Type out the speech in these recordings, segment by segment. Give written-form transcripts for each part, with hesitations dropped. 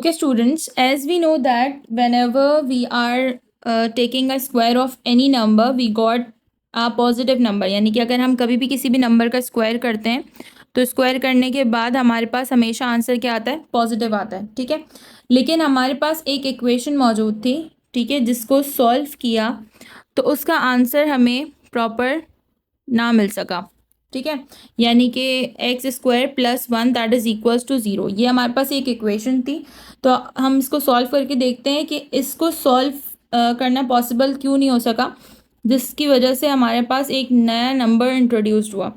Okay, students, as we know that whenever we are taking a square of any number, we got a positive number. यानी कि अगर हम कभी भी किसी भी नंबर का स्क्वायर करते हैं तो स्क्वायर करने के बाद हमारे पास हमेशा आंसर क्या आता है? पॉजिटिव आता है, ठीक है। लेकिन हमारे पास एक इक्वेशन मौजूद थी, ठीक है, जिसको सॉल्व किया तो उसका आंसर हमें प्रॉपर ना मिल सका, ठीक है। यानी कि x square plus one that is equals to zero, ये हमारे पास एक इक्वेशन थी। तो हम इसको सॉल्व करके देखते हैं कि इसको सॉल्व करना पॉसिबल क्यों नहीं हो सका, जिसकी वजह से हमारे पास एक नया नंबर इंट्रोड्यूस्ड हुआ,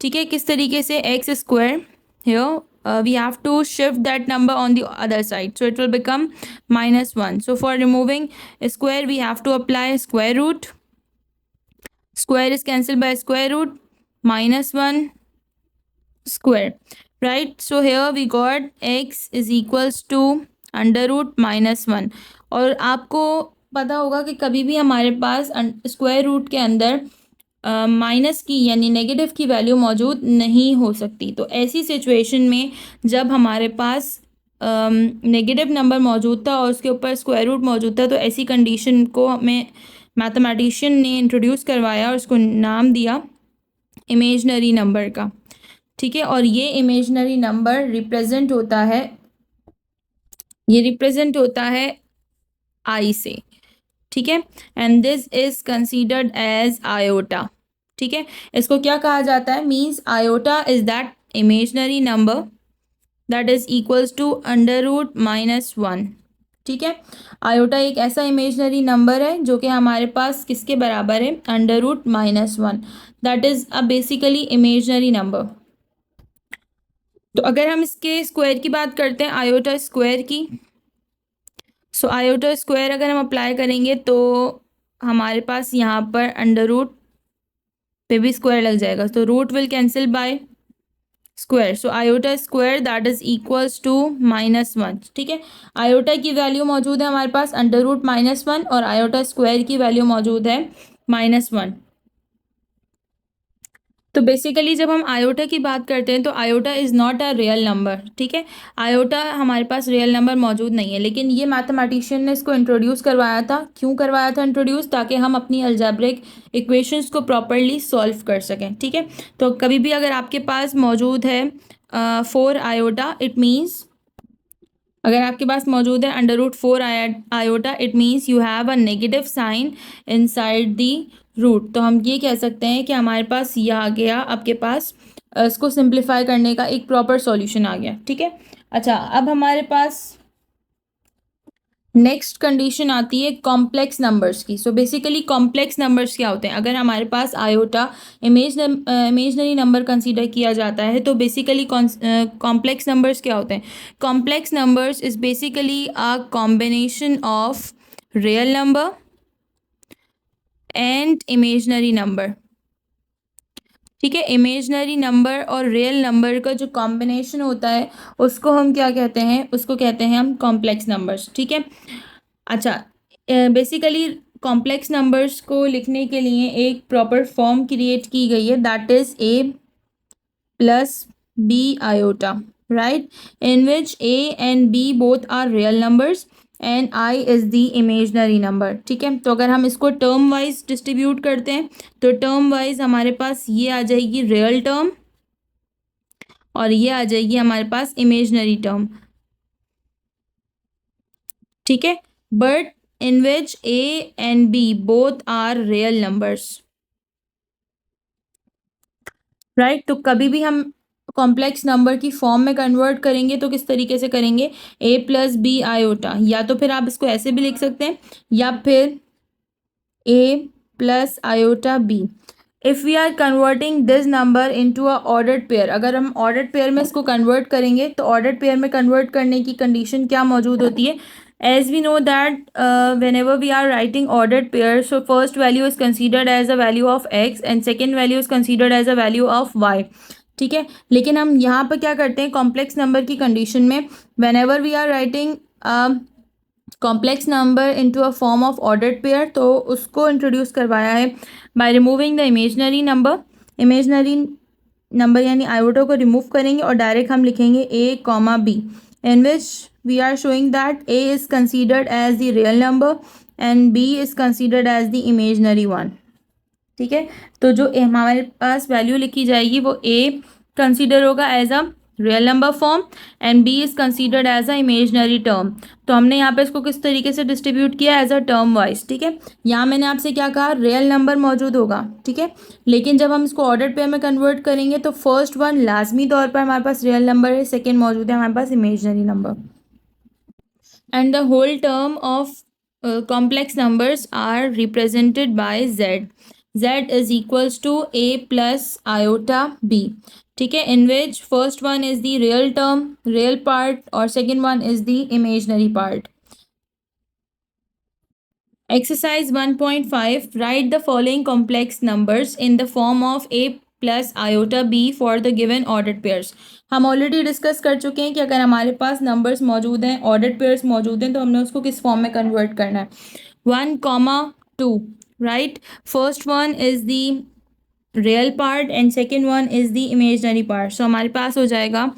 ठीक है। किस तरीके से? X square here we have to shift that number on the other side, so it will become -1. So for removing square we have to apply square root. Square is cancelled by square root, -1 square, right? So here we got x is equals to under root -1। और आपको पता होगा कि कभी भी हमारे पास square root के अंदर माइनस की यानी नेगेटिव की वैल्यू मौजूद नहीं हो सकती। तो ऐसी सिचुएशन में जब हमारे पास नेगेटिव नंबर मौजूद था और उसके ऊपर स्क्वायर रूट मौजूद था, तो ऐसी कंडीशन को हमें मैथमेटिशियन ने इंट्रोड्यूस करवाया और उसको नाम दिया इमेजनरी नंबर का, ठीक है। और ये इमेजनरी नंबर रिप्रेजेंट होता है आई से, ठीक है। And this is considered as iota, ठीक है। इसको क्या कहा जाता है? Means iota is that imaginary number that is equals to under root -1, ठीक है। आयोटा एक ऐसा इमेजनरी नंबर है जो कि हमारे पास किसके बराबर है? Under root -1, that is a basically imaginary number. तो अगर हम इसके स्क्वायर की बात करते हैं, आयोटा स्क्वायर की, सो आयोटा स्क्वायर अगर हम अप्लाई करेंगे तो हमारे पास यहाँ पर अंडर रूट पे भी स्क्वायर लग जाएगा, तो root will cancel by square, so iota square that is equals to -1, ठीक है। आयोटा की वैल्यू मौजूद है हमारे पास अंडर रूट -1 और आयोटा स्क्वायर की वैल्यू मौजूद है -1। तो बेसिकली जब हम आयोटा की बात करते हैं तो iota is not a real number, ठीक है। आयोटा हमारे पास रियल नंबर मौजूद नहीं है, लेकिन ये मैथमेटिशियन ने इसको इंट्रोड्यूस करवाया था। क्यों करवाया था इंट्रोड्यूस? ताकि हम अपनी अलजेब्रिक इक्वेशंस को प्रॉपरली सॉल्व कर सकें, ठीक है। तो कभी भी अगर आपके पास मौजूद है 4 आयोटा, इट मीन्स अगर आपके पास मौजूद है under root 4 iota, it means you have a negative sign inside the root. तो हम ये कह सकते हैं कि हमारे पास ये आ गया, आपके पास इसको सिंप्लीफाई करने का एक प्रॉपर सॉल्यूशन आ गया, ठीक है। अच्छा, अब हमारे पास नेक्स्ट कंडीशन आती है कॉम्प्लेक्स नंबर्स की। सो बेसिकली कॉम्प्लेक्स नंबर्स क्या होते हैं? अगर हमारे पास आयोटा इमेजनरी नंबर कंसीडर किया जाता है तो बेसिकली कॉम्प्लेक्स नंबर्स क्या होते हैं? Complex numbers is basically a combination of real number and imaginary number, ठीक है। इमेजनरी नंबर और रियल नंबर का जो कॉम्बिनेशन होता है उसको हम क्या कहते हैं? उसको कहते हैं हम कॉम्प्लेक्स नंबर्स, ठीक है। अच्छा, बेसिकली कॉम्प्लेक्स नंबर्स को लिखने के लिए एक प्रॉपर फॉर्म क्रिएट की गई है, that is a plus b iota, right, in which a and b both are real numbers and I is the imaginary number, ठीक है। तो अगर हम इसको टर्म वाइज डिस्ट्रीब्यूट करते हैं तो टर्म वाइज हमारे पास ये आ जाएगी रियल टर्म और ये आ जाएगी हमारे पास इमेजनरी टर्म, ठीक है। But in which a and b both are real numbers, right? तो कभी भी हम कॉम्प्लेक्स नंबर की फॉर्म में कन्वर्ट करेंगे तो किस तरीके से करेंगे? a प्लस बी आयोटा, या तो फिर आप इसको ऐसे भी लिख सकते हैं या फिर a plus iota b। If we are converting this number into a ordered pair, अगर हम ऑर्डर्ड पेयर में इसको कन्वर्ट करेंगे तो ऑर्डर्ड पेयर में कन्वर्ट करने की कंडीशन क्या मौजूद होती है? As we know that whenever we are writing ordered pairs, so first value is considered as a value of x and second value is considered as a value of y, ठीक है। लेकिन हम यहाँ पर क्या करते हैं? कॉम्प्लेक्स नंबर की कंडीशन में whenever we are writing complex number into a form of ordered pair, तो उसको इंट्रोड्यूस करवाया है by removing the imaginary number यानी आयोटा को रिमूव करेंगे और डायरेक्ट हम लिखेंगे a, b, in which we are showing that a is considered as the real number and b is considered as the imaginary one. ठीक है, तो जो हमारे पास वैल्यू लिखी जाएगी वो a कंसीडर होगा as a real number form and b is considered as a imaginary term. तो हमने यहाँ पे इसको किस तरीके से डिस्ट्रीब्यूट किया एज अ टर्म वाइज. ठीक है, यहाँ मैंने आपसे क्या कहा, रियल नंबर मौजूद होगा. ठीक है, लेकिन जब हम इसको ऑर्डर पेयर में कन्वर्ट करेंगे तो फर्स्ट वन लाजमी तौर पर हमारे पास रियल नंबर है, सेकेंड मौजूद है हमारे पास imaginary number. And the whole term of complex numbers are represented by z. z is equals to a plus iota b. ठीक है, in which first one is the real term, real part, और second one is the imaginary part. Exercise 1.5, write the following complex numbers in the form of a plus iota B for the given ordered pairs. हम already discuss कर चुके हैं कि अगर हमारे पास numbers मौजूद हैं, ऑर्डर्ड पेयर्स मौजूद हैं, तो हमने उसको किस फॉर्म में कन्वर्ट करना है. 1, 2, right. First one is the real part and second one is the imaginary part. So हमारे पास हो जाएगा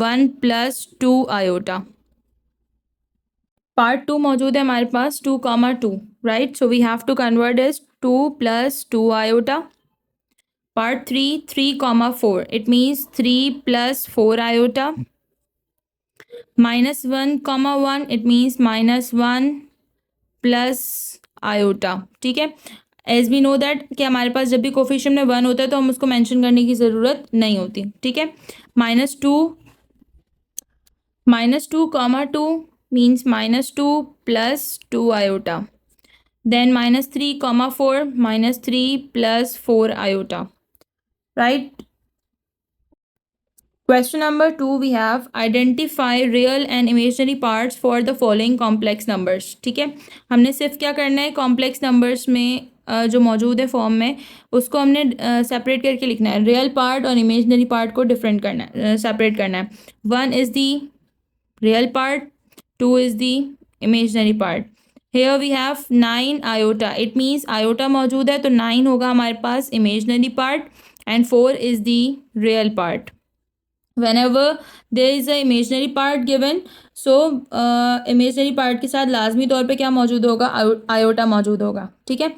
1 + 2 आयोटा. पार्ट 2 मौजूद है हमारे पास 2, 2, right. So we have to convert is 2 + 2 iota. Part 3, 3, 4. It means 3 + 4 iota. -1, 1. It means -1 + iota. ठीक है, एज वी नो दैट कि हमारे पास जब भी कोफिशिएंट में 1 होता है तो हम उसको मेंशन करने की ज़रूरत नहीं होती. ठीक है, -2, -2, 2 means -2 + 2 iota. Then -3, 4, -3 + 4 iota. Right. Question number 2, we have identify real and imaginary parts for the following complex numbers. ठीक है, हमने सिर्फ क्या करना है, कॉम्प्लेक्स नंबर्स में जो मौजूद है फॉर्म में उसको हमने सेपरेट करके लिखना है. रियल पार्ट और इमेजनरी पार्ट को डिफरेंट करना है, सेपरेट करना है. 1 is the real part, 2 is the imaginary part. Here we have 9 iota. It means iota मौजूद है तो 9 होगा हमारे पास imaginary part and 4 is the real part. Whenever there is a imaginary part given, so imaginary part के साथ लाजमी तौर पे क्या मौजूद होगा, आयोटा मौजूद होगा. ठीक है,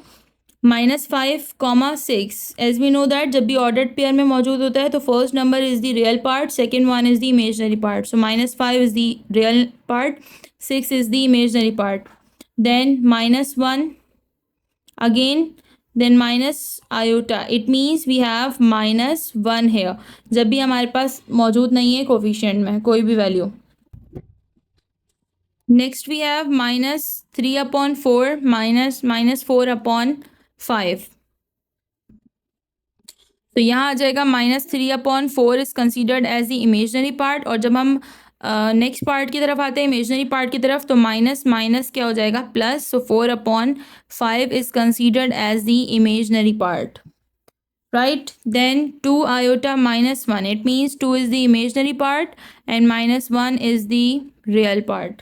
-5, 6. As we know that जब भी ऑर्डर्ड पेयर में मौजूद होता है तो first number is the real part, second one is the imaginary part. So -5 is the real part, 6 is the imaginary part. Then -1 again, then minus iota. It means we have -1 here जब भी हमारे पास मौजूद नहीं है coefficient में कोई भी value. Next we have -3/4 -4/5. तो यहाँ आ जाएगा -3/4 is considered as the imaginary part. और जब हम नेक्स्ट पार्ट की तरफ आते हैं, इमेजनरी पार्ट की तरफ, तो माइनस माइनस क्या हो जाएगा, plus. So 4/5 is considered as the imaginary part. Right. Then 2 iota -1. It means 2 is the imaginary part and -1 is the real part.